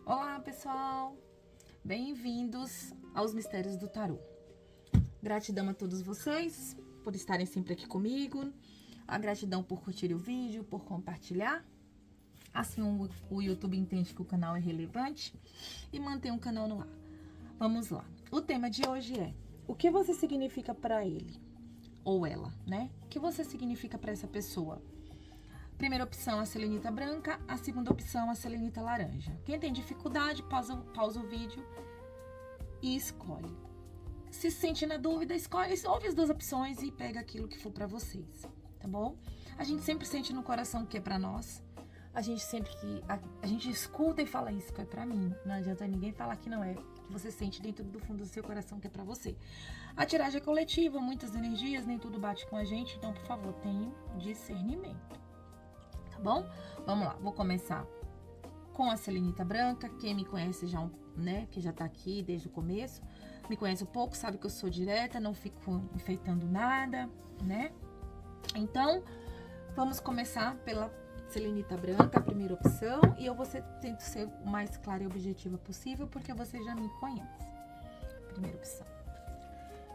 Olá, pessoal! Bem-vindos aos Mistérios do Tarô. Gratidão a todos vocês por estarem sempre aqui comigo. A gratidão por curtir o vídeo, por compartilhar. Assim o YouTube entende que o canal é relevante e mantém o canal no ar. Vamos lá. O tema de hoje é: o que você significa para ele? Ou ela, né? O que você significa para essa pessoa? Primeira opção, a selenita branca. A segunda opção, a selenita laranja. Quem tem dificuldade, pausa o vídeo e escolhe. Se sente na dúvida, ouve as duas opções e pega aquilo que for pra vocês, tá bom? A gente sempre sente no coração o que é pra nós. A gente escuta e fala: isso que é pra mim. Não adianta ninguém falar que não é. Que você sente dentro do fundo do seu coração que é pra você. A tiragem é coletiva, muitas energias, nem tudo bate com a gente. Então, por favor, tenha discernimento. Tá bom? Vamos lá, vou começar com a selenita branca. Quem me conhece já, né, que já tá aqui desde o começo, me conhece um pouco, sabe que eu sou direta, não fico enfeitando nada, né? Então, vamos começar pela selenita branca, a primeira opção, e eu tento ser o mais clara e objetiva possível, porque você já me conhece. Primeira opção.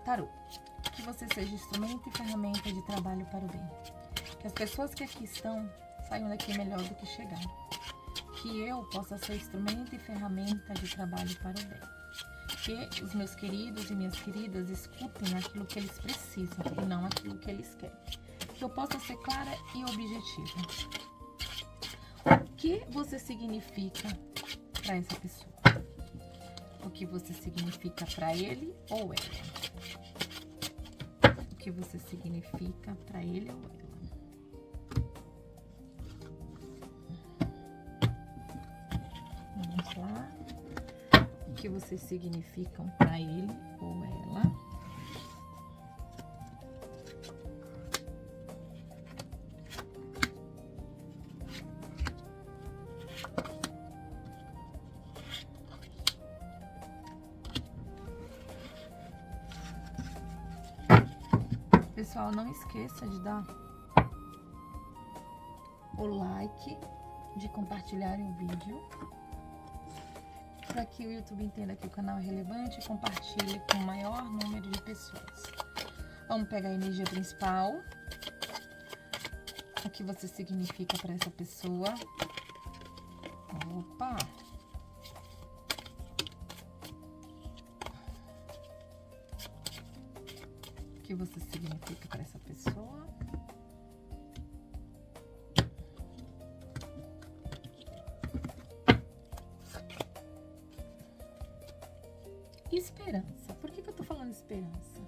Tarô, que você seja instrumento e ferramenta de trabalho para o bem. Que as pessoas que aqui estão saiam daqui melhor do que chegaram. Que eu possa ser instrumento e ferramenta de trabalho para o bem. Que os meus queridos e minhas queridas escutem aquilo que eles precisam e não aquilo que eles querem. Que eu possa ser clara e objetiva. O que você significa para essa pessoa? O que você significa para ele ou ela? O que você significa para ele ou ela? Vamos lá. O que vocês significam para ele ou ela? Pessoal, não esqueça de dar o like, de compartilharem o vídeo, para que o YouTube entenda que o canal é relevante e compartilhe com o maior número de pessoas. Vamos pegar a energia principal. O que você significa para essa pessoa? Opa! O que você significa para essa pessoa? Esperança. Por que eu tô falando esperança?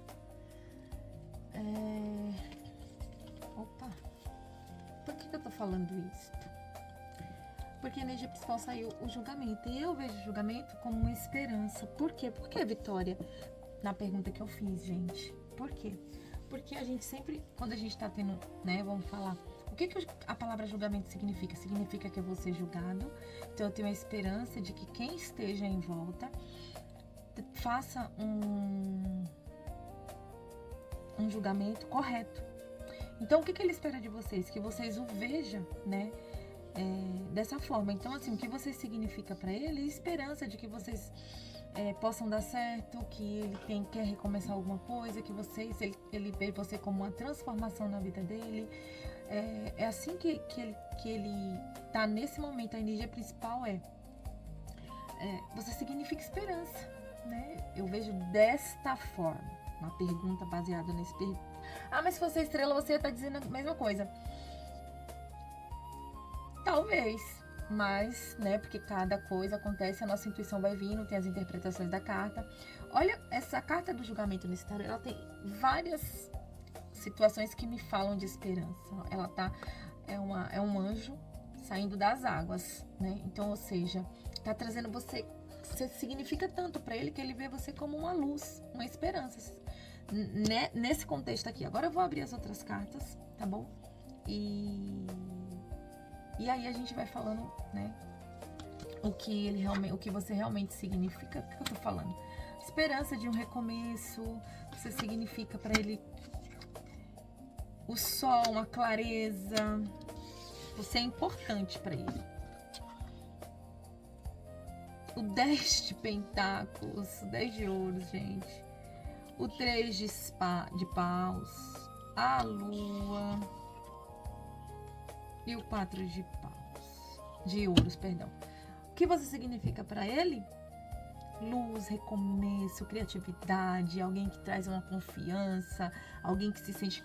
Opa! Por que eu tô falando isso? Porque a energia principal saiu o julgamento. E eu vejo o julgamento como uma esperança. Por quê? Por que, Vitória? Na pergunta que eu fiz, gente. Por quê? Porque a gente sempre, quando a gente tá tendo, né, vamos falar, o que a palavra julgamento significa? Significa que eu vou ser julgado. Então eu tenho a esperança de que quem esteja em volta faça um julgamento correto. Então, o que ele espera de vocês? Que vocês o vejam, né, dessa forma. Então, assim, o que você significa para ele é esperança de que vocês possam dar certo, que ele quer recomeçar alguma coisa, que ele vê você como uma transformação na vida dele. É assim que ele tá nesse momento. A energia principal você significa esperança, né? Eu vejo desta forma. Uma pergunta baseada nesse mas se você é estrela, você tá dizendo a mesma coisa. Talvez, mas, né, porque cada coisa acontece, a nossa intuição vai vindo, tem as interpretações da carta. Olha, essa carta do julgamento nesse tarô, ela tem várias situações que me falam de esperança. Ela é um anjo saindo das águas, né? Então, ou seja, tá trazendo você significa tanto para ele que ele vê você como uma luz, uma esperança, né? Nesse contexto aqui. Agora eu vou abrir as outras cartas, tá bom? E aí a gente vai falando, né, o que você realmente significa. O que eu tô falando? Esperança de um recomeço. Você significa para ele o sol, a clareza. Você é importante para ele. o 10 de pentáculos, o 10 de ouros, gente. O 3 de paus, a lua e o 4 de paus, de ouros, perdão. O que você significa para ele? Luz, recomeço, criatividade, alguém que traz uma confiança, alguém que se sente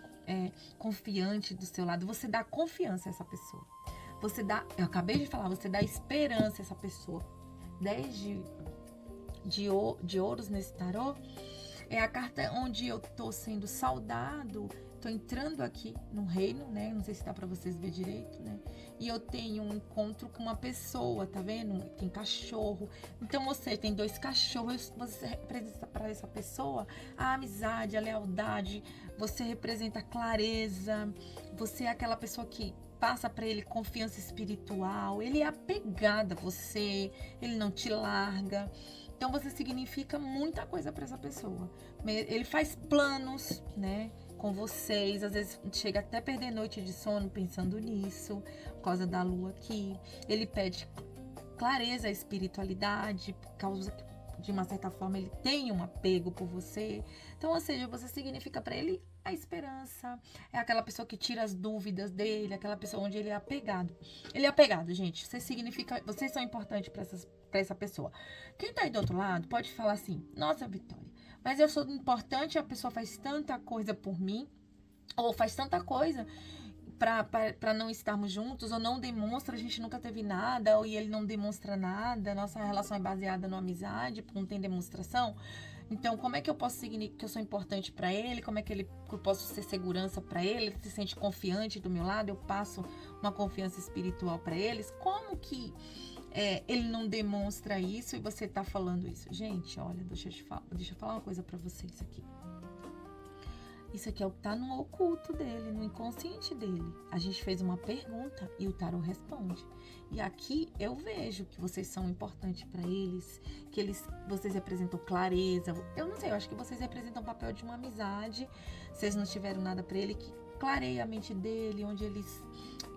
confiante do seu lado. Você dá confiança a essa pessoa. Você dá, eu acabei de falar, você dá esperança a essa pessoa. 10 de ouros nesse tarô é a carta onde eu tô sendo saudado, tô entrando aqui no reino, né? Não sei se dá pra vocês ver direito, né? E eu tenho um encontro com uma pessoa, tá vendo? Tem cachorro. Então você tem 2 cachorros, você representa para essa pessoa a amizade, a lealdade, você representa a clareza, você é aquela pessoa que passa para ele confiança espiritual, ele é apegado a você, ele não te larga. Então você significa muita coisa para essa pessoa. Ele faz planos, né, com vocês. Às vezes chega até a perder noite de sono pensando nisso, por causa da lua aqui. Ele pede clareza à espiritualidade, por causa que, de uma certa forma, ele tem um apego por você. Então, ou seja, você significa para ele a esperança. É aquela pessoa que tira as dúvidas dele, aquela pessoa onde ele é apegado. Ele é apegado, gente. Vocês são importantes para essa pessoa. Quem tá aí do outro lado pode falar assim: nossa, Vitória, mas eu sou importante, a pessoa faz tanta coisa por mim, ou faz tanta coisa para não estarmos juntos, ou não demonstra, a gente nunca teve nada, ou ele não demonstra nada, nossa relação é baseada na amizade, não tem demonstração. Então, como é que eu posso significar que eu sou importante para ele? Como é que eu posso ser segurança para ele? Ele se sente confiante do meu lado? Eu passo uma confiança espiritual para eles? Como que ele não demonstra isso e você tá falando isso? Gente, olha, deixa eu falar uma coisa para vocês aqui. Isso aqui é o que tá no oculto dele, no inconsciente dele. A gente fez uma pergunta e o tarô responde. E aqui eu vejo que vocês são importantes para eles, vocês representam clareza. Eu não sei, eu acho que vocês representam o papel de uma amizade. Vocês não tiveram nada para ele, que clareia a mente dele, onde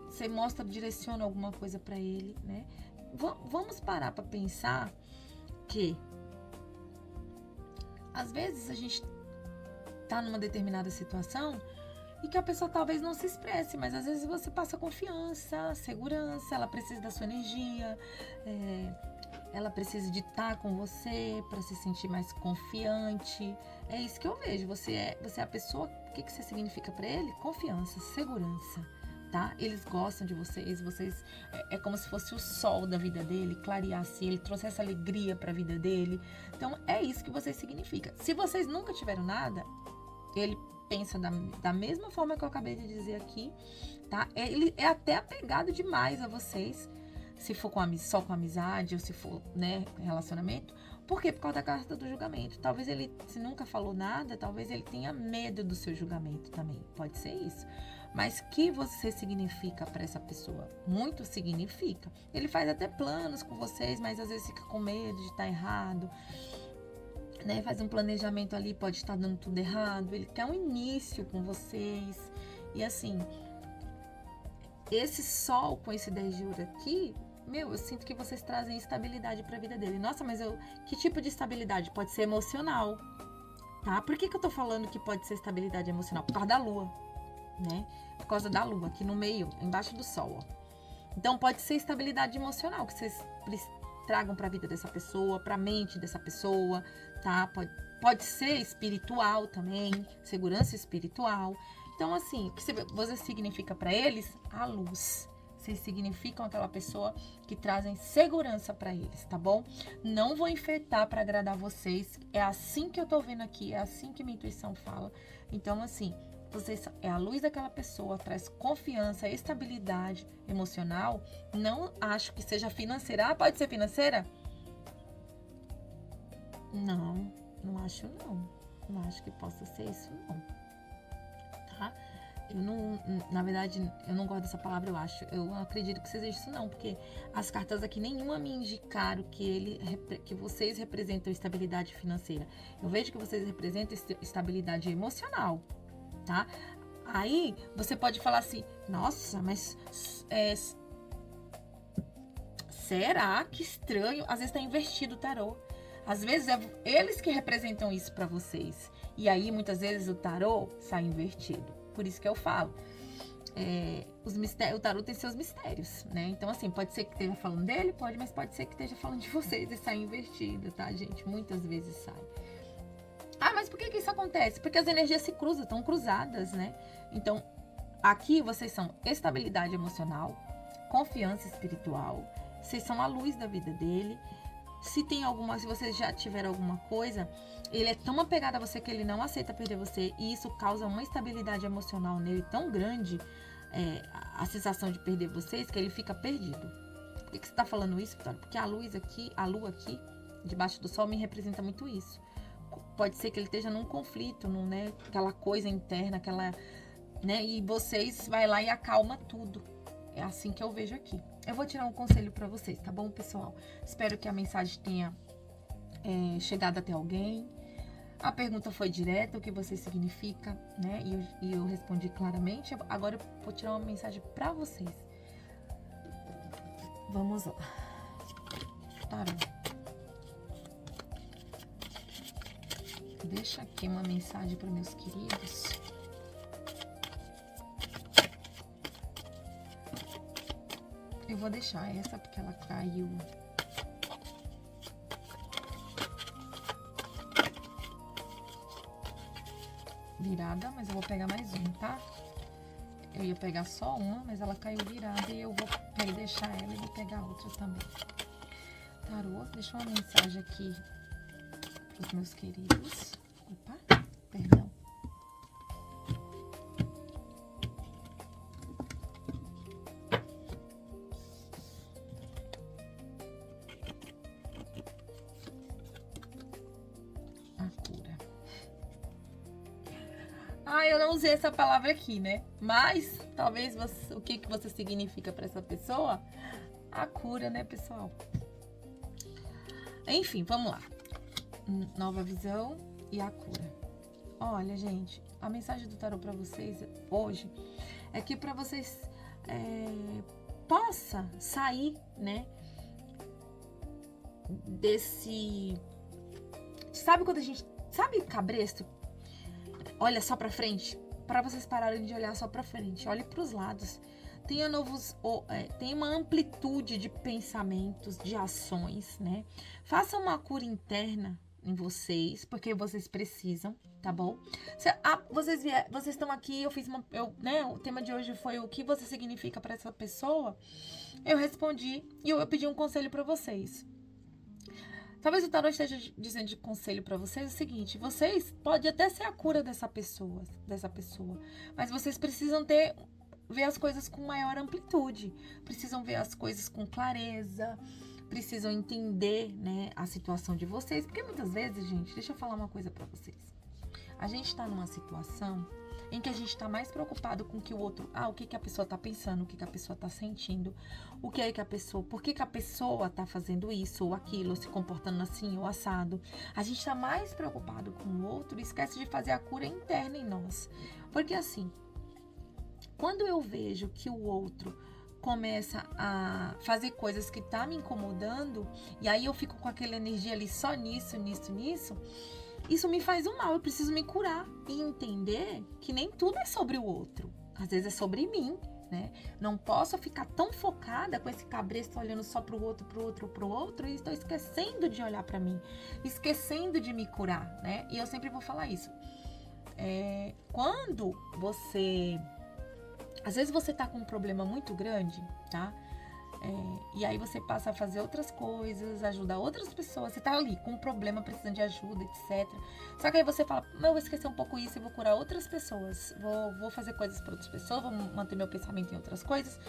você mostra, direciona alguma coisa para ele, né? Vamos parar para pensar que às vezes a gente tá numa determinada situação e que a pessoa talvez não se expresse, mas às vezes você passa confiança, segurança, ela precisa da sua energia, ela precisa de estar com você para se sentir mais confiante. É isso que eu vejo. Você é a pessoa. O que você significa para ele? Confiança, segurança, tá? Eles gostam de vocês. É como se fosse o sol da vida dele, clareasse ele, trouxesse alegria para a vida dele. Então é isso que vocês significam. Se vocês nunca tiveram nada, ele pensa da mesma forma que eu acabei de dizer aqui, tá? Ele é até apegado demais a vocês, se for só com amizade ou se for, né, relacionamento. Por quê? Por causa da carta do julgamento. Talvez ele, se nunca falou nada, talvez ele tenha medo do seu julgamento também. Pode ser isso. Mas que você significa para essa pessoa? Muito significa. Ele faz até planos com vocês, mas às vezes fica com medo de estar errado, né? Faz um planejamento ali, pode estar dando tudo errado. Ele quer um início com vocês. E assim, esse sol com esse 10 de ouro aqui, eu sinto que vocês trazem estabilidade para a vida dele. Nossa, mas que tipo de estabilidade? Pode ser emocional, tá? Por que eu tô falando que pode ser estabilidade emocional? Por causa da lua, né? Por causa da lua, aqui no meio, embaixo do sol, ó. Então pode ser estabilidade emocional que vocês tragam para a vida dessa pessoa, para a mente dessa pessoa, tá? Pode ser espiritual também, segurança espiritual. Então, assim, o que você significa para eles? A luz. Vocês significam aquela pessoa que trazem segurança para eles, tá bom? Não vou enfeitar para agradar vocês. É assim que eu tô vendo aqui, é assim que minha intuição fala. Então, assim, vocês é a luz daquela pessoa, traz confiança, estabilidade emocional. Não acho que seja financeira. Ah, pode ser financeira? Não, não acho não. Não acho que possa ser isso não. Tá? Eu não, na verdade, eu não gosto dessa palavra, eu acho. Eu não acredito que seja isso não, porque as cartas aqui nenhuma me indicaram que vocês representam estabilidade financeira. Eu vejo que vocês representam estabilidade emocional, tá? Aí você pode falar assim: nossa, mas será? Que estranho. Às vezes tá invertido o tarô. Às vezes é eles que representam isso pra vocês. E aí, muitas vezes, o tarô sai invertido. Por isso que eu falo. O tarô tem seus mistérios, né? Então, assim, pode ser que esteja falando dele, pode, mas pode ser que esteja falando de vocês e sai invertido, tá, gente? Muitas vezes sai. Ah, mas por que isso acontece? Porque as energias se cruzam, estão cruzadas, né? Então, aqui vocês são estabilidade emocional, confiança espiritual, vocês são a luz da vida dele. Se vocês já tiveram alguma coisa, ele é tão apegado a você que ele não aceita perder você, e isso causa uma estabilidade emocional nele tão grande, a sensação de perder vocês, que ele fica perdido. Por que você tá falando isso, Vitória? Porque a lua aqui, debaixo do sol, me representa muito isso. Pode ser que ele esteja num conflito, né? Aquela coisa interna, né? E vocês vai lá e acalma tudo. É assim que eu vejo aqui. Eu vou tirar um conselho pra vocês, tá bom, pessoal? Espero que a mensagem tenha chegado até alguém. A pergunta foi direta, o que você significa, né? E eu respondi claramente. Agora eu vou tirar uma mensagem pra vocês. Vamos lá. Tarô. Deixa aqui uma mensagem para meus queridos. Eu vou deixar essa porque ela caiu. Virada, mas eu vou pegar mais um, tá? Eu ia pegar só uma, mas ela caiu virada e eu vou deixar ela e vou pegar outra também. Tarô, deixa uma mensagem aqui para os meus queridos. Opa, perdão. Eu não usei essa palavra aqui, né? Mas, talvez, o que você significa para essa pessoa? A cura, né, pessoal? Enfim, vamos lá. Nova visão e a cura. Olha, gente, a mensagem do tarô para vocês hoje é que para vocês possa sair, né, desse... Sabe quando a gente... Sabe cabresto? Olha só pra frente, para vocês pararem de olhar só pra frente, olhe pros lados. Tenha uma amplitude de pensamentos, de ações, né? Faça uma cura interna em vocês, porque vocês precisam, tá bom? Vocês estão aqui, né? O tema de hoje foi o que você significa para essa pessoa. Eu respondi e eu pedi um conselho para vocês. Talvez o tarô esteja dizendo de conselho para vocês o seguinte: vocês podem até ser a cura dessa pessoa, mas vocês precisam ver as coisas com maior amplitude, precisam ver as coisas com clareza, precisam entender, né, a situação de vocês, porque muitas vezes, gente, deixa eu falar uma coisa para vocês. A gente tá numa situação em que a gente tá mais preocupado com que o outro, o que a pessoa tá pensando, o que a pessoa tá sentindo, por que a pessoa tá fazendo isso ou aquilo, ou se comportando assim ou assado. A gente tá mais preocupado com o outro e esquece de fazer a cura interna em nós. Porque assim, quando eu vejo que o outro começa a fazer coisas que tá me incomodando, e aí eu fico com aquela energia ali só nisso, isso me faz um mal. Eu preciso me curar e entender que nem tudo é sobre o outro. Às vezes é sobre mim, né? Não posso ficar tão focada com esse cabresto olhando só pro outro e estou esquecendo de olhar pra mim, esquecendo de me curar, né? E eu sempre vou falar isso. Quando você... Às vezes você tá com um problema muito grande, tá? E aí você passa a fazer outras coisas, ajudar outras pessoas. Você tá ali com um problema, precisando de ajuda, etc. Só que aí você fala, eu vou esquecer um pouco isso e vou curar outras pessoas. Vou fazer coisas para outras pessoas, vou manter meu pensamento em outras coisas.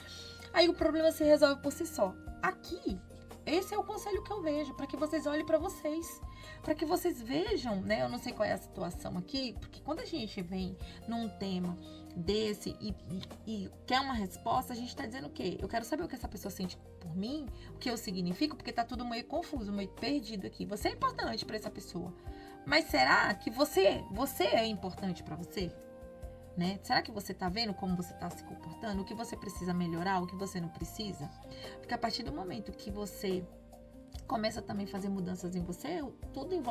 Aí o problema se resolve por si só. Aqui, esse é o conselho que eu vejo, para que vocês olhem para vocês. Para que vocês vejam, né? Eu não sei qual é a situação aqui, porque quando a gente vem num tema desse e quer uma resposta, a gente tá dizendo o quê? Eu quero saber o que essa pessoa sente por mim, o que eu significo, porque tá tudo meio confuso, meio perdido aqui. Você é importante para essa pessoa, mas será que você é importante para você? né? Será que você tá vendo como você tá se comportando? O que você precisa melhorar, o que você não precisa? Porque a partir do momento que você começa também a fazer mudanças em você, tudo em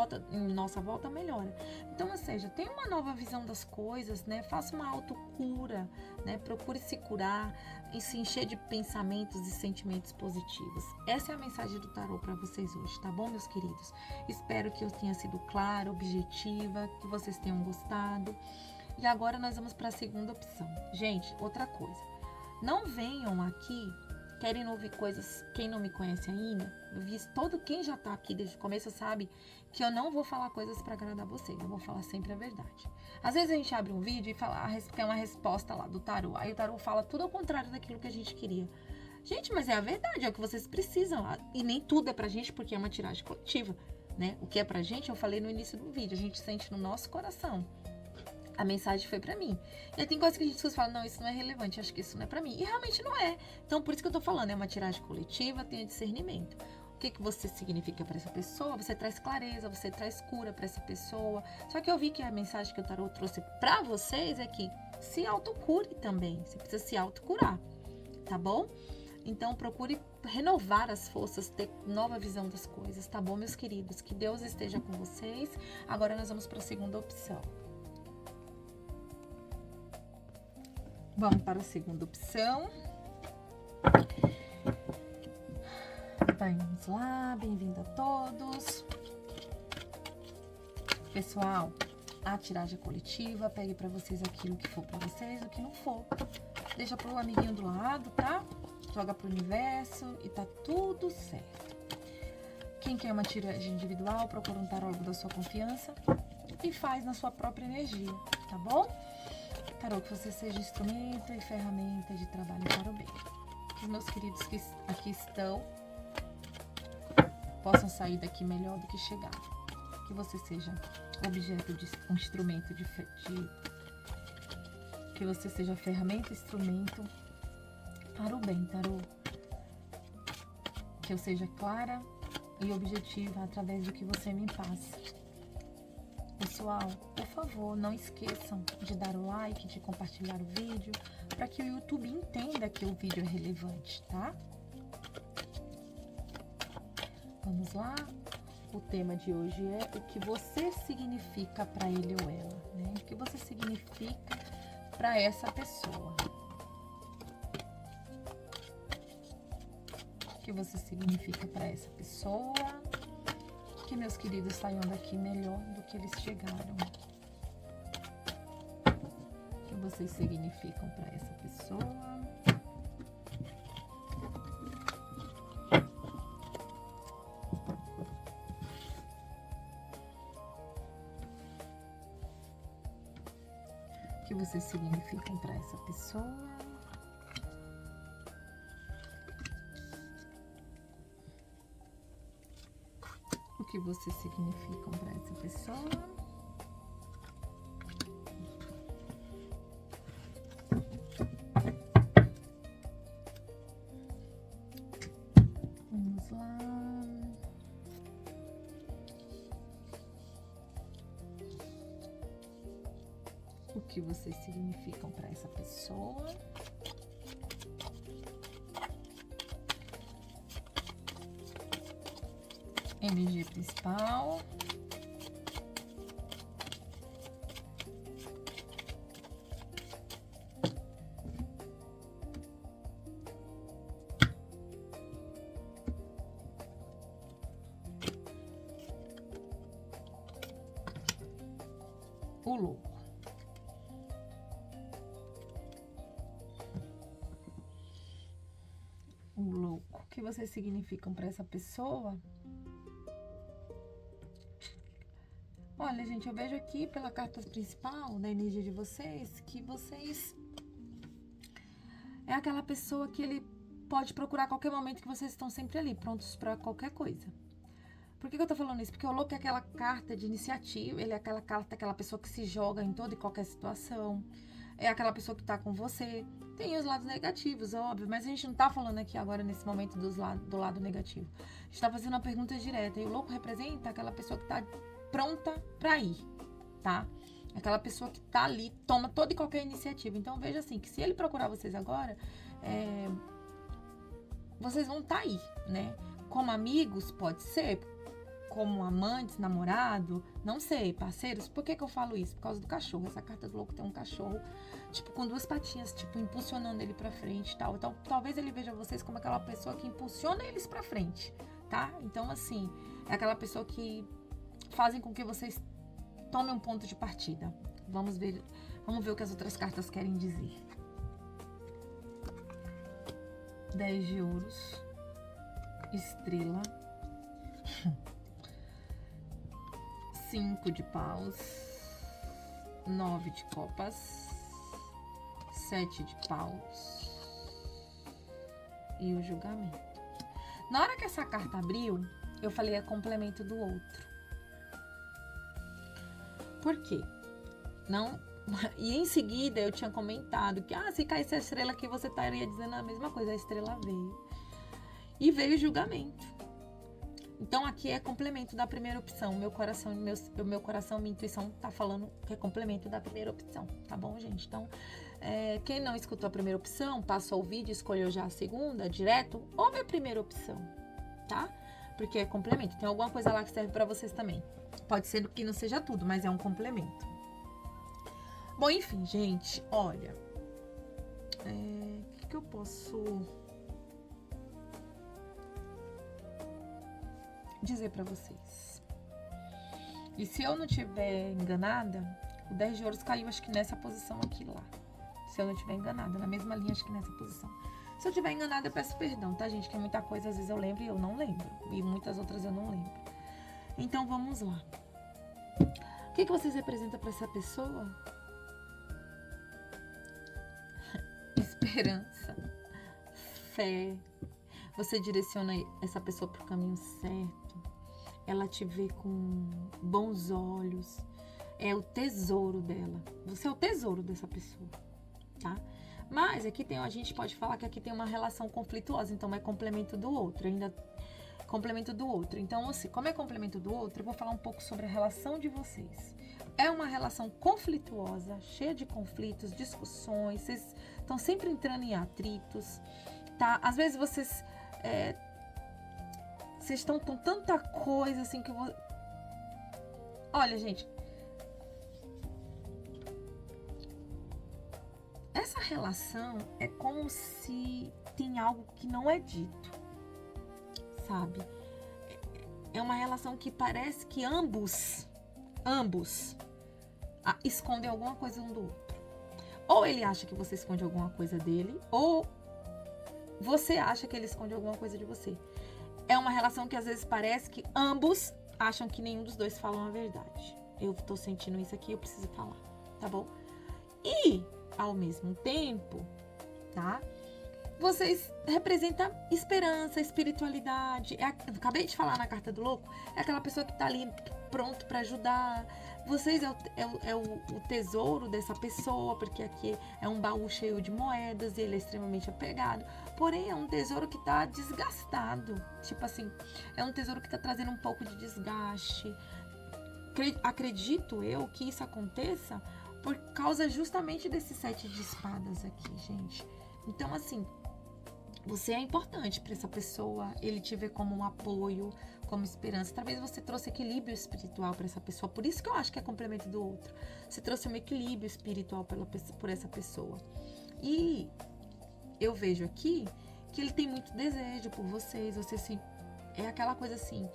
nossa volta melhora. Então, ou seja, tenha uma nova visão das coisas, né? Faça uma autocura, né? Procure se curar e se encher de pensamentos e sentimentos positivos. Essa é a mensagem do tarô para vocês hoje, tá bom, meus queridos? Espero que eu tenha sido clara, objetiva, que vocês tenham gostado. E agora nós vamos para a segunda opção. Gente, outra coisa. Não venham aqui querem ouvir coisas, quem não me conhece ainda, quem já tá aqui desde o começo sabe que eu não vou falar coisas para agradar vocês, eu vou falar sempre a verdade. Às vezes a gente abre um vídeo e fala, quer uma resposta lá do tarô, aí o tarô fala tudo ao contrário daquilo que a gente queria. Gente, mas é a verdade, é o que vocês precisam, e nem tudo é pra gente porque é uma tiragem coletiva, né? O que é pra gente, eu falei no início do vídeo, a gente sente no nosso coração. A mensagem foi pra mim. E aí tem coisas que a gente fala, não, isso não é relevante, acho que isso não é pra mim. E realmente não é. Então, por isso que eu tô falando, é uma tiragem coletiva, tenha discernimento. O que você significa pra essa pessoa? Você traz clareza, você traz cura pra essa pessoa. Só que eu vi que a mensagem que o tarô trouxe pra vocês é que se autocure também. Você precisa se autocurar, tá bom? Então, procure renovar as forças, ter nova visão das coisas, tá bom, meus queridos? Que Deus esteja com vocês. Agora nós vamos pra segunda opção. Vamos para a segunda opção. Vamos lá, bem-vindo a todos. Pessoal, a tiragem é coletiva, pegue para vocês aquilo que for para vocês, o que não for. Deixa pro amiguinho do lado, tá? Joga pro universo e tá tudo certo. Quem quer uma tiragem individual, procura um tarólogo da sua confiança e faz na sua própria energia, tá bom? Tarô, que você seja instrumento e ferramenta de trabalho para o bem. Que os meus queridos que aqui estão possam sair daqui melhor do que chegaram. Que você seja objeto de um instrumento que você seja ferramenta e instrumento para o bem, tarô. Que eu seja clara e objetiva através do que você me passa. Pessoal, por favor, não esqueçam de dar o like, de compartilhar o vídeo, para que o YouTube entenda que o vídeo é relevante, tá? Vamos lá? O tema de hoje é o que você significa para ele ou ela, né? O que você significa para essa pessoa. O que você significa para essa pessoa. Que meus queridos saiam daqui melhor do que eles chegaram. O que vocês significam para essa pessoa. O que vocês significam para essa pessoa. O que vocês significam para essa pessoa. Vamos lá. O que vocês significam para essa pessoa. Energia principal. O louco. O louco. O que vocês significam para essa pessoa? Olha, gente, eu vejo aqui pela carta principal da energia de vocês que vocês é aquela pessoa que ele pode procurar a qualquer momento, que vocês estão sempre ali, prontos para qualquer coisa. Por que eu tô falando isso? Porque o louco é aquela carta de iniciativa, ele é aquela carta, aquela pessoa que se joga em toda e qualquer situação, é aquela pessoa que tá com você. Tem os lados negativos, óbvio, mas a gente não tá falando aqui agora nesse momento do lado negativo. A gente tá fazendo uma pergunta direta, e o louco representa aquela pessoa que tá pronta pra ir, tá? Aquela pessoa que tá ali, toma toda e qualquer iniciativa. Então, veja assim, que se ele procurar vocês agora, vocês vão estar aí, né? Como amigos, pode ser. Como amantes, namorado, não sei, parceiros. Por que eu falo isso? Por causa do cachorro. Essa carta do louco tem um cachorro, tipo, com duas patinhas, tipo, impulsionando ele pra frente e tal. Então, talvez ele veja vocês como aquela pessoa que impulsiona eles pra frente, tá? Então, assim, é aquela pessoa que fazem com que vocês tomem um ponto de partida. Vamos ver o que as outras cartas querem dizer. 10 de ouros. Estrela. 5 de paus, 9 de copas, 7 de paus e o julgamento. Na hora que essa carta abriu, eu falei é complemento do outro. Por quê? Não, e em seguida eu tinha comentado que se caísse a estrela aqui você estaria dizendo a mesma coisa. A estrela veio. E veio o julgamento. Então, aqui é complemento da primeira opção. Meu coração, minha intuição tá falando que é complemento da primeira opção, tá bom, gente? Então, quem não escutou a primeira opção, passou o vídeo, escolheu já a segunda, direto, ouve a primeira opção, tá? Porque é complemento. Tem alguma coisa lá que serve pra vocês também. Pode ser que não seja tudo, mas é um complemento. Bom, enfim, gente, olha. O que eu posso dizer pra vocês? E se eu não tiver enganada, o 10 de ouros caiu, acho que nessa posição aqui lá. Se eu não tiver enganada, na mesma linha, acho que nessa posição. Se eu tiver enganada, eu peço perdão, tá, gente? Que muita coisa, às vezes eu lembro e eu não lembro. E muitas outras eu não lembro. Então, vamos lá. O que vocês representam pra essa pessoa? Esperança. Fé. Você direciona essa pessoa pro caminho certo. Ela te vê com bons olhos. É o tesouro dela. Você é o tesouro dessa pessoa, tá? Mas aqui a gente pode falar que aqui tem uma relação conflituosa, então é complemento do outro, ainda complemento do outro. Então, assim, como é complemento do outro, eu vou falar um pouco sobre a relação de vocês. É uma relação conflituosa, cheia de conflitos, discussões, vocês estão sempre entrando em atritos, tá? Às vezes vocês estão com tanta coisa assim que olha, gente, essa relação é como se tem algo que não é dito, sabe? É uma relação que parece que ambos escondem alguma coisa um do outro. Ou ele acha que você esconde alguma coisa dele, ou você acha que ele esconde alguma coisa de você. É uma relação que às vezes parece que ambos acham que nenhum dos dois falam a verdade. Eu tô sentindo isso aqui, eu preciso falar, tá bom? E, ao mesmo tempo, tá? Vocês representam esperança, espiritualidade. Eu acabei de falar na carta do louco, é aquela pessoa que tá ali pronto para ajudar. Vocês é o tesouro dessa pessoa, porque aqui é um baú cheio de moedas e ele é extremamente apegado. Porém, é um tesouro que tá desgastado. Tipo assim, é um tesouro que tá trazendo um pouco de desgaste. Acredito eu que isso aconteça por causa justamente desse 7 de espadas aqui, gente. Então, assim, você é importante para essa pessoa, ele te vê como um apoio, como esperança. Talvez você trouxe equilíbrio espiritual para essa pessoa, por isso que eu acho que é complemento do outro. Você trouxe um equilíbrio espiritual por essa pessoa. E eu vejo aqui que ele tem muito desejo por vocês. Você assim, é aquela coisa assim,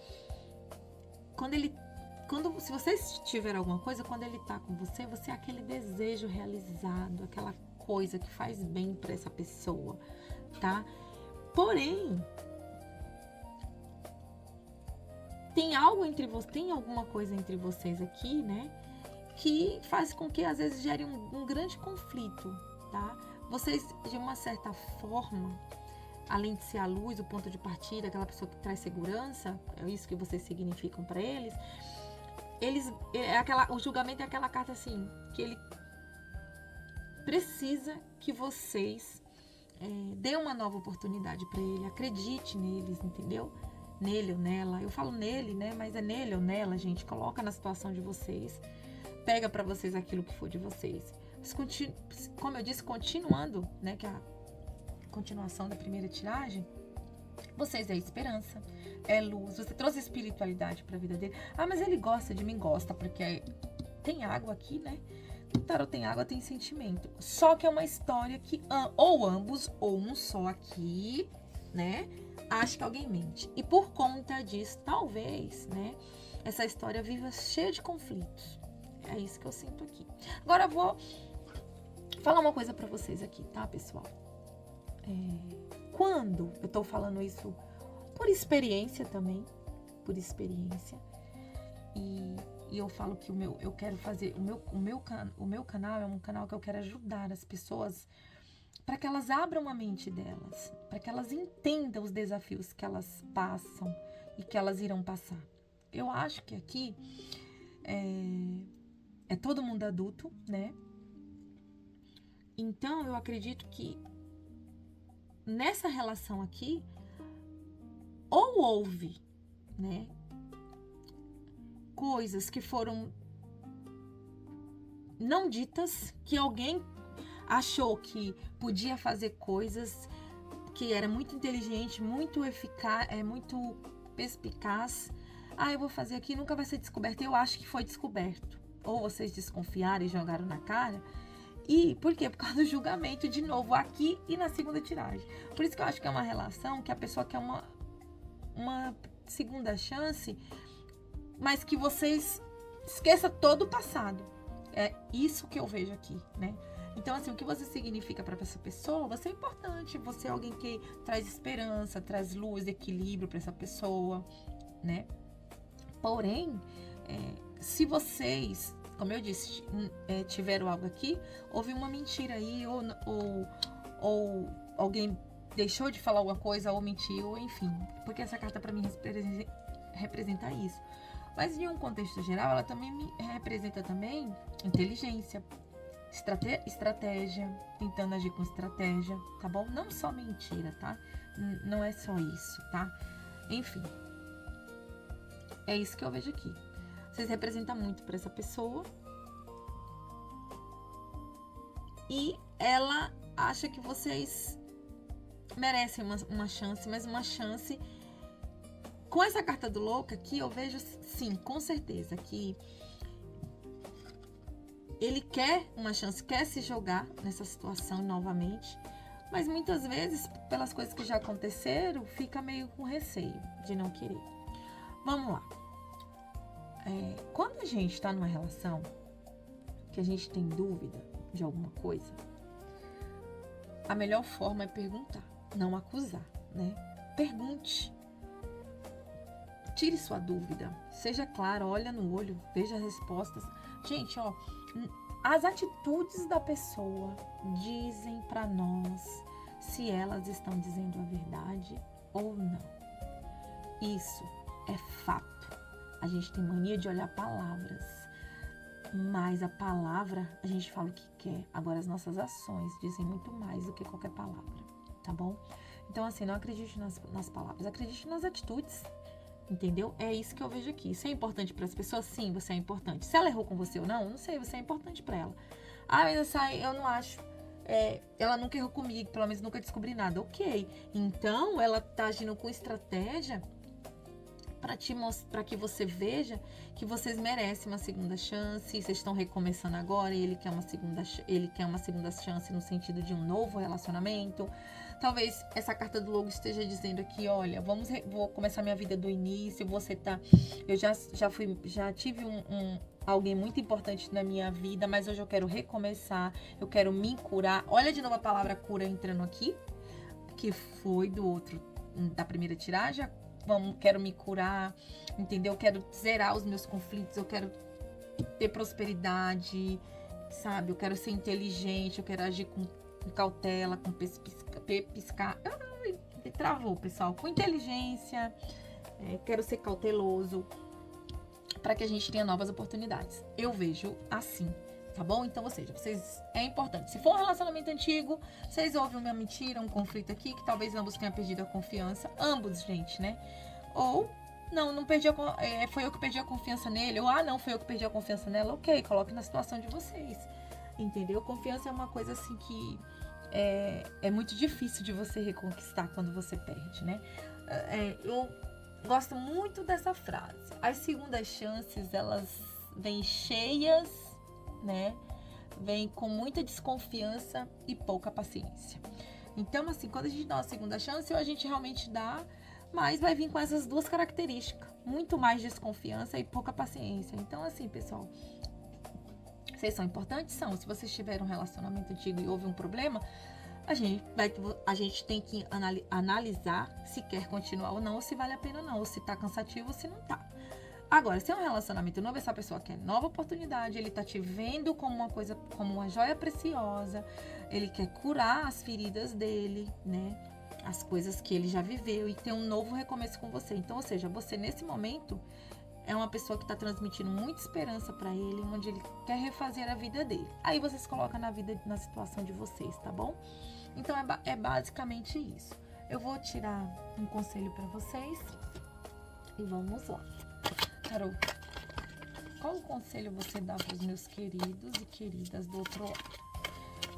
se vocês tiverem alguma coisa, quando ele tá com você, você é aquele desejo realizado, aquela coisa que faz bem para essa pessoa, tá? Porém, tem alguma coisa entre vocês aqui, né? Que faz com que às vezes gere um grande conflito, tá? Vocês, de uma certa forma, além de ser a luz, o ponto de partida, aquela pessoa que traz segurança, é isso que vocês significam para eles. O julgamento é aquela carta assim, que ele precisa que vocês dê uma nova oportunidade para ele, acredite neles, entendeu? Nele ou nela, eu falo nele, né? Mas é nele ou nela, gente, coloca na situação de vocês, pega pra vocês aquilo que for de vocês. Como eu disse, continuando, né, que é a continuação da primeira tiragem, vocês é esperança, é luz. Você trouxe espiritualidade pra vida dele. Ah, mas ele gosta de mim, gosta, porque tem água aqui, né? O tarot tem água, tem sentimento. Só que é uma história que ou ambos, ou um só aqui, né? Acha que alguém mente. E por conta disso, talvez, né? Essa história viva cheia de conflitos. É isso que eu sinto aqui. Agora eu vou falar uma coisa pra vocês aqui, tá, pessoal? Quando eu tô falando isso por experiência também, por experiência, e eu falo que eu quero fazer, o meu canal é um canal que eu quero ajudar as pessoas para que elas abram a mente delas, para que elas entendam os desafios que elas passam e que elas irão passar. Eu acho que aqui é todo mundo adulto, né? Então, eu acredito que nessa relação aqui, ou houve, né, coisas que foram não ditas, que alguém achou que podia fazer coisas, que era muito inteligente, muito eficaz, muito perspicaz. Ah, eu vou fazer aqui, nunca vai ser descoberto. Eu acho que foi descoberto. Ou vocês desconfiaram e jogaram na cara. E por quê? Por causa do julgamento, de novo, aqui e na segunda tiragem. Por isso que eu acho que é uma relação que a pessoa quer uma segunda chance, mas que vocês esqueçam todo o passado. É isso que eu vejo aqui, né? Então, assim, o que você significa para essa pessoa, você é importante. Você é alguém que traz esperança, traz luz, equilíbrio para essa pessoa, né? Porém, se vocês, como eu disse, tiveram algo aqui, houve uma mentira aí, ou alguém deixou de falar alguma coisa, ou mentiu, enfim. Porque essa carta para mim representa isso. Mas em um contexto geral, ela também me representa também inteligência, estratégia, tentando agir com estratégia, tá bom? Não só mentira, tá? Não é só isso, tá? Enfim, é isso que eu vejo aqui. Vocês representam muito para essa pessoa e ela acha que vocês merecem uma chance, mas uma chance. Com essa carta do louco aqui, eu vejo, sim, com certeza, que ele quer uma chance, quer se jogar nessa situação novamente, mas muitas vezes, pelas coisas que já aconteceram, fica meio com receio de não querer. Vamos lá. Quando a gente tá numa relação que a gente tem dúvida de alguma coisa, a melhor forma é perguntar, não acusar, né? Pergunte. Tire sua dúvida, seja clara, olha no olho, veja as respostas. Gente, ó, as atitudes da pessoa dizem pra nós se elas estão dizendo a verdade ou não. Isso é fato. A gente tem mania de olhar palavras, mas a palavra a gente fala o que quer. Agora as nossas ações dizem muito mais do que qualquer palavra, tá bom? Então assim, não acredite nas palavras, acredite nas atitudes. Entendeu? É isso que eu vejo aqui. Isso é importante para as pessoas? Sim, você é importante. Se ela errou com você ou não sei, você é importante para ela. Ah, mas eu não acho. Ela nunca errou comigo, pelo menos nunca descobri nada. Ok. Então, ela tá agindo com estratégia para te mostrar, para que você veja que vocês merecem uma segunda chance. Vocês estão recomeçando agora e ele quer uma segunda chance no sentido de um novo relacionamento. Talvez essa carta do logo esteja dizendo aqui, olha, vou começar minha vida do início, eu já tive alguém muito importante na minha vida, mas hoje eu quero recomeçar, eu quero me curar. Olha de novo a palavra cura entrando aqui, que foi da primeira tiragem. Quero me curar, entendeu? Quero zerar os meus conflitos, eu quero ter prosperidade, sabe? Eu quero ser inteligente, eu quero agir com cautela, com piscar. Ai, travou, pessoal. Com inteligência, quero ser cauteloso para que a gente tenha novas oportunidades. Eu vejo assim, tá bom? Então, ou seja, é importante. Se for um relacionamento antigo, vocês ouvem uma mentira, um conflito aqui, que talvez ambos tenham perdido a confiança. Ambos, gente, né? Ou não perdi foi eu que perdi a confiança nele, ou não, foi eu que perdi a confiança nela, ok, coloque na situação de vocês, entendeu? Confiança é uma coisa assim que é muito difícil de você reconquistar quando você perde, né? Eu gosto muito dessa frase. As segundas chances, elas vêm cheias, né? Vêm com muita desconfiança e pouca paciência. Então, assim, quando a gente dá uma segunda chance, ou a gente realmente dá, mas vai vir com essas duas características. Muito mais desconfiança e pouca paciência. Então, assim, pessoal, vocês são importantes? São. Se vocês tiveram um relacionamento antigo e houve um problema, a gente tem que analisar se quer continuar ou não, ou se vale a pena ou não, ou se tá cansativo ou se não tá. Agora, se é um relacionamento novo, essa pessoa quer nova oportunidade, ele tá te vendo como uma coisa, como uma joia preciosa, ele quer curar as feridas dele, né? As coisas que ele já viveu e ter um novo recomeço com você. Então, ou seja, você nesse momento é uma pessoa que tá transmitindo muita esperança para ele, onde ele quer refazer a vida dele. Aí vocês colocam na situação de vocês, tá bom? Então, é basicamente isso. Eu vou tirar um conselho para vocês e vamos lá. Tarô, qual conselho você dá para os meus queridos e queridas do outro lado?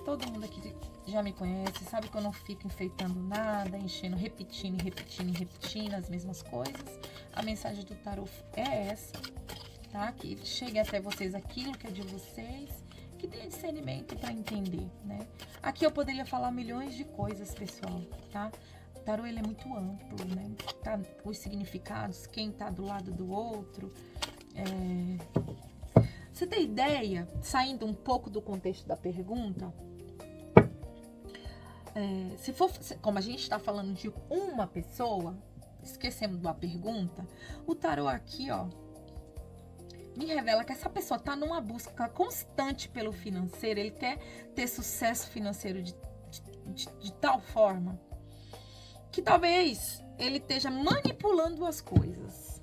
Todo mundo aqui já me conhece, sabe que eu não fico enfeitando nada, repetindo as mesmas coisas. A mensagem do tarô é essa, tá? Que chegue até vocês aquilo que é de vocês, que tenha discernimento para entender, né? Aqui eu poderia falar milhões de coisas, pessoal, tá? O tarô, ele é muito amplo, né? Tá, os significados, quem tá do lado do outro. Você tem ideia, saindo um pouco do contexto da pergunta, se for, como a gente está falando de uma pessoa, esquecemos da pergunta, o tarô aqui, ó, me revela que essa pessoa tá numa busca constante pelo financeiro, ele quer ter sucesso financeiro de tal forma que talvez ele esteja manipulando as coisas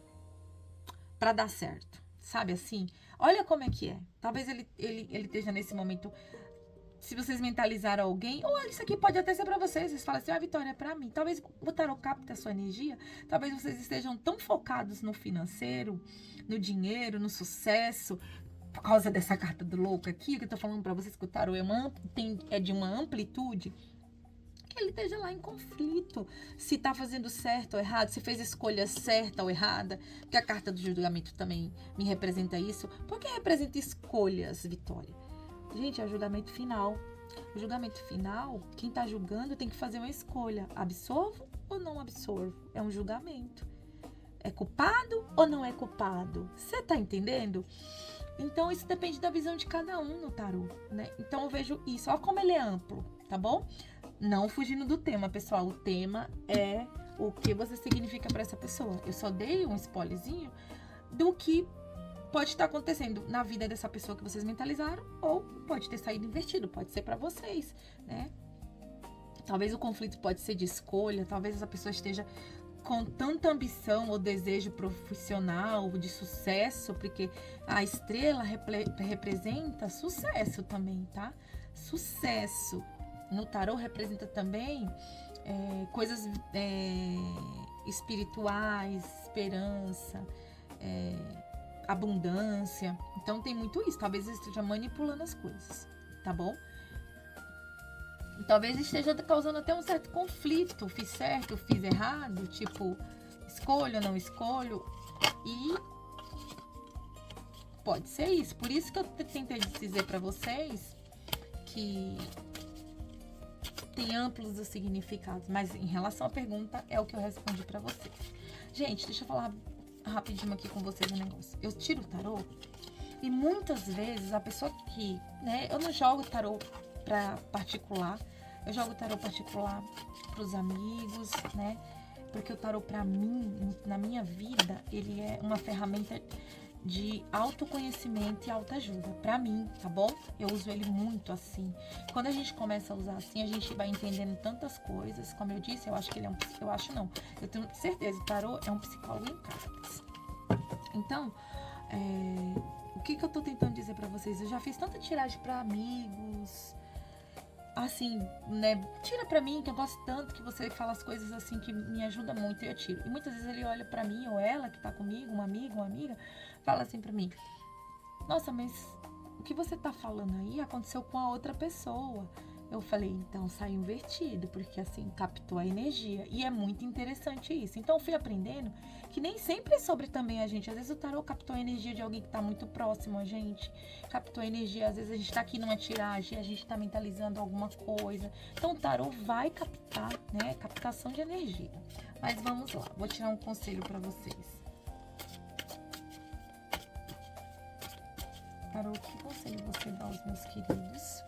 para dar certo, sabe assim? Olha como é que é. Talvez ele esteja nesse momento. Se vocês mentalizaram alguém, ou isso aqui pode até ser para vocês. Vocês falam assim, Vitória, é para mim. Talvez o tarô capte a sua energia. Talvez vocês estejam tão focados no financeiro, no dinheiro, no sucesso, por causa dessa carta do louco aqui, que eu tô falando para vocês que o tarô é de uma amplitude, que ele esteja lá em conflito, se tá fazendo certo ou errado, se fez a escolha certa ou errada, porque a carta do julgamento também me representa isso, porque representa escolhas, Vitória. Gente, é o julgamento final. O julgamento final, quem tá julgando tem que fazer uma escolha, absorvo ou não absorvo, é um julgamento. É culpado ou não é culpado? Você tá entendendo? Então, isso depende da visão de cada um no tarô, né? Então, eu vejo isso. Olha como ele é amplo, tá bom? Não fugindo do tema, pessoal. O tema é o que você significa para essa pessoa. Eu só dei um spoilerzinho do que pode estar acontecendo na vida dessa pessoa que vocês mentalizaram, ou pode ter saído invertido, pode ser para vocês, né? Talvez o conflito pode ser de escolha, talvez essa pessoa esteja com tanta ambição ou desejo profissional, de sucesso, porque a estrela representa sucesso também, tá? Sucesso. No tarô representa também coisas espirituais, esperança, abundância. Então tem muito isso. Talvez ele esteja manipulando as coisas, tá bom? Talvez esteja causando até um certo conflito. Fiz certo, fiz errado, tipo, escolho ou não escolho. E pode ser isso. Por isso que eu tentei dizer para vocês que tem amplos os significados. Mas em relação à pergunta, é o que eu respondi para vocês. Gente, deixa eu falar rapidinho aqui com vocês um negócio. Eu tiro o tarô e muitas vezes a pessoa que, né, eu não jogo tarô para particular, eu jogo tarô particular para os amigos, né? Porque o tarô para mim, na minha vida, ele é uma ferramenta de autoconhecimento e autoajuda, para mim, tá bom? Eu uso ele muito assim. Quando a gente começa a usar assim, a gente vai entendendo tantas coisas. Como eu disse, eu acho que ele é um, eu acho não, eu tenho certeza, o tarô é um psicólogo em cartas. Então, o que eu tô tentando dizer para vocês? Eu já fiz tanta tiragem para amigos, assim, né, tira pra mim, que eu gosto tanto, que você fala as coisas assim que me ajuda muito, e eu tiro. E muitas vezes ele olha pra mim, ou ela que tá comigo, um amigo, uma amiga, fala assim pra mim: nossa, mas o que você tá falando aí aconteceu com a outra pessoa. Eu falei, então saiu invertido, porque assim, captou a energia. E é muito interessante isso. Então eu fui aprendendo que nem sempre é sobre também a gente. Às vezes o tarô captou a energia de alguém que tá muito próximo a gente. Captou a energia, às vezes a gente tá aqui numa tiragem, a gente tá mentalizando alguma coisa. Então o tarô vai captar, né? Captação de energia. Mas vamos lá, vou tirar um conselho pra vocês. Tarô, que conselho você dá aos meus queridos?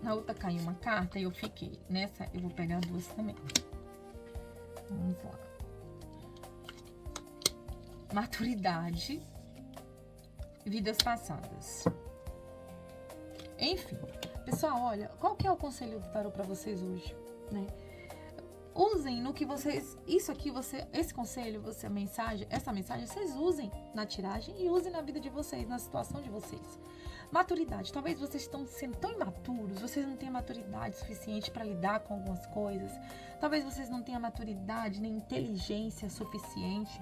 Na outra caiu uma carta e eu fiquei. Nessa eu vou pegar duas também. Vamos lá. Maturidade. Vidas passadas. Enfim. Pessoal, olha, qual que é o conselho do tarô pra vocês hoje, né? Usem no que vocês... Isso aqui, esse conselho, essa mensagem, vocês usem na tiragem e usem na vida de vocês, na situação de vocês. Maturidade. Talvez vocês estão sendo tão imaturos, vocês não tenham maturidade suficiente para lidar com algumas coisas. Talvez vocês não tenham maturidade nem inteligência suficiente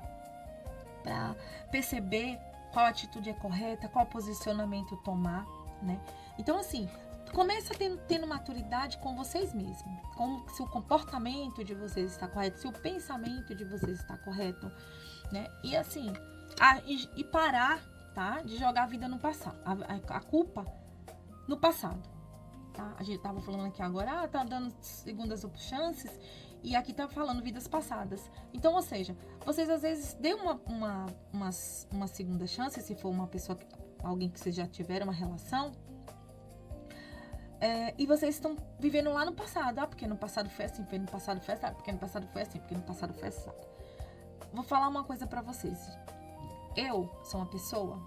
para perceber qual atitude é correta, qual posicionamento tomar, né? Então, assim, começa tendo maturidade com vocês mesmos. Como se o comportamento de vocês está correto, se o pensamento de vocês está correto, né? E assim, e parar, tá? De jogar a vida no passado, a culpa no passado, tá? A gente tava falando aqui agora, tá dando segundas chances, e aqui tá falando vidas passadas. Então, ou seja, vocês às vezes dêem uma segunda chance, se for uma pessoa, alguém que vocês já tiveram uma relação, e vocês estão vivendo lá no passado. Ah, porque no passado foi assim, porque no passado foi assim, porque no passado foi assim, porque no passado foi assim. Vou falar uma coisa pra vocês. Eu sou uma pessoa,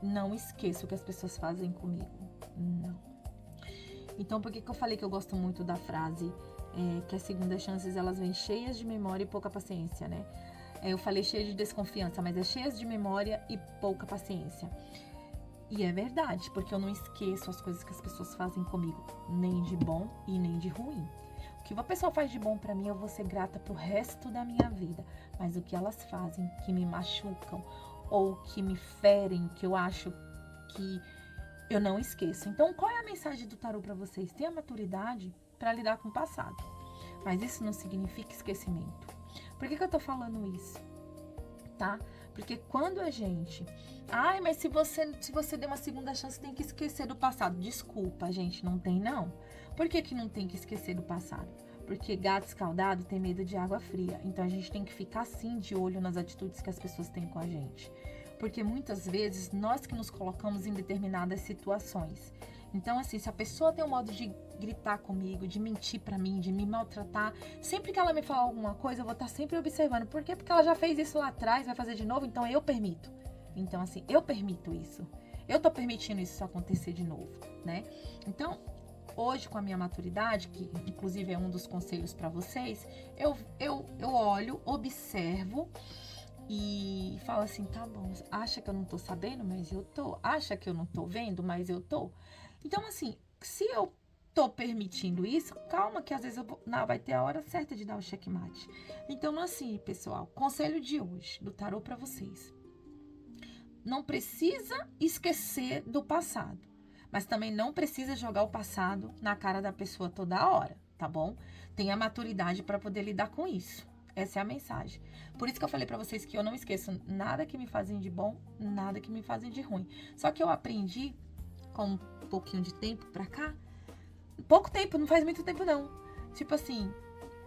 não esqueço o que as pessoas fazem comigo. Não. Então, por que eu falei que eu gosto muito da frase que as segundas chances, elas vêm cheias de memória e pouca paciência, né? Eu falei cheia de desconfiança, mas é cheias de memória e pouca paciência. E é verdade, porque eu não esqueço as coisas que as pessoas fazem comigo, nem de bom e nem de ruim. O que uma pessoa faz de bom pra mim, eu vou ser grata pro resto da minha vida. Mas o que elas fazem, que me machucam, ou que me ferem, que eu acho que eu não esqueço. Então, qual é a mensagem do tarô pra vocês? Tenha maturidade pra lidar com o passado. Mas isso não significa esquecimento. Por que eu tô falando isso? Tá? Porque quando a gente... Ai, mas se você der uma segunda chance, tem que esquecer do passado. Desculpa, gente, não tem não. Por que não tem que esquecer do passado? Porque gato escaldado tem medo de água fria. Então, a gente tem que ficar, sim, de olho nas atitudes que as pessoas têm com a gente. Porque, muitas vezes, nós que nos colocamos em determinadas situações. Então, assim, se a pessoa tem um modo de gritar comigo, de mentir pra mim, de me maltratar, sempre que ela me falar alguma coisa, eu vou estar sempre observando. Por quê? Porque ela já fez isso lá atrás, vai fazer de novo, então eu permito. Então, assim, eu permito isso. Eu tô permitindo isso acontecer de novo, né? Então, hoje, com a minha maturidade, que inclusive é um dos conselhos pra vocês, eu olho, observo e falo assim, tá bom, acha que eu não tô sabendo, mas eu tô. Acha que eu não tô vendo, mas eu tô. Então, assim, se eu tô permitindo isso, calma que às vezes vai ter a hora certa de dar o checkmate. Então, assim, pessoal, conselho de hoje, do tarô pra vocês. Não precisa esquecer do passado, mas também não precisa jogar o passado na cara da pessoa toda hora, tá bom? Tenha maturidade para poder lidar com isso. Essa é a mensagem. Por isso que eu falei pra vocês que eu não esqueço nada que me fazem de bom, nada que me fazem de ruim. Só que eu aprendi, com um pouquinho de tempo pra cá, pouco tempo, não faz muito tempo não. Tipo assim,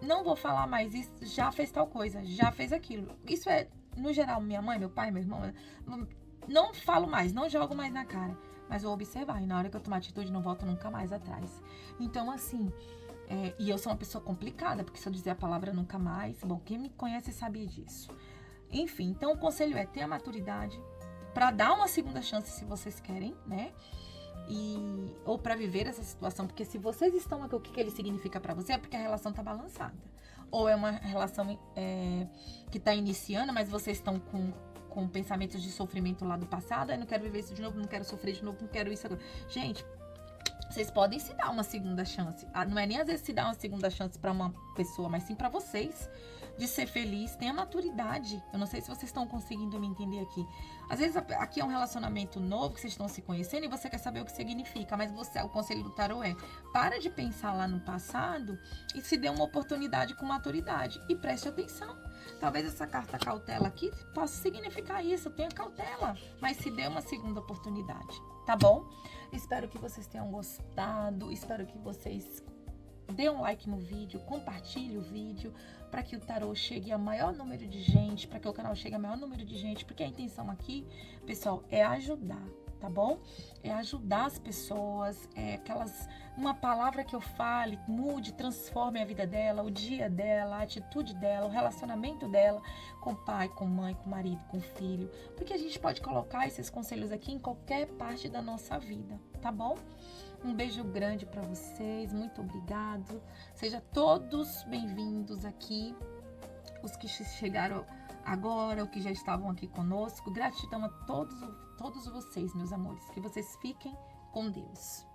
não vou falar mais isso, já fez tal coisa, já fez aquilo. Isso é, no geral, minha mãe, meu pai, meu irmão, não falo mais, não jogo mais na cara. Mas vou observar, e na hora que eu tomar atitude, não volto nunca mais atrás. Então, assim... e eu sou uma pessoa complicada, porque se eu dizer a palavra nunca mais... Bom, quem me conhece sabe disso. Enfim, então o conselho é ter a maturidade para dar uma segunda chance se vocês querem, né? Ou para viver essa situação, porque se vocês estão aqui, o que ele significa para você? É porque a relação tá balançada. Ou é uma relação que tá iniciando, mas vocês estão com com pensamentos de sofrimento lá do passado, eu não quero viver isso de novo, não quero sofrer de novo, não quero isso agora. Gente, vocês podem se dar uma segunda chance. Não é nem às vezes se dar uma segunda chance para uma pessoa, mas sim para vocês, de ser feliz. Tenha maturidade. Eu não sei se vocês estão conseguindo me entender aqui. Às vezes aqui é um relacionamento novo que vocês estão se conhecendo e você quer saber o que significa, mas o conselho do tarô é: para de pensar lá no passado e se dê uma oportunidade com maturidade. E preste atenção. Talvez essa carta cautela aqui possa significar isso. Tenha cautela, mas se dê uma segunda oportunidade. Tá bom? Espero que vocês tenham gostado. Espero que vocês dê um like no vídeo, compartilhe o vídeo para que o tarô chegue a maior número de gente, para que o canal chegue a maior número de gente, porque a intenção aqui, pessoal, é ajudar, tá bom? É ajudar as pessoas, uma palavra que eu fale, mude, transforme a vida dela, o dia dela, a atitude dela, o relacionamento dela com o pai, com a mãe, com o marido, com o filho, porque a gente pode colocar esses conselhos aqui em qualquer parte da nossa vida, tá bom? Um beijo grande para vocês, muito obrigado. Sejam todos bem-vindos aqui, os que chegaram agora, os que já estavam aqui conosco. Gratidão a todos vocês, meus amores. Que vocês fiquem com Deus.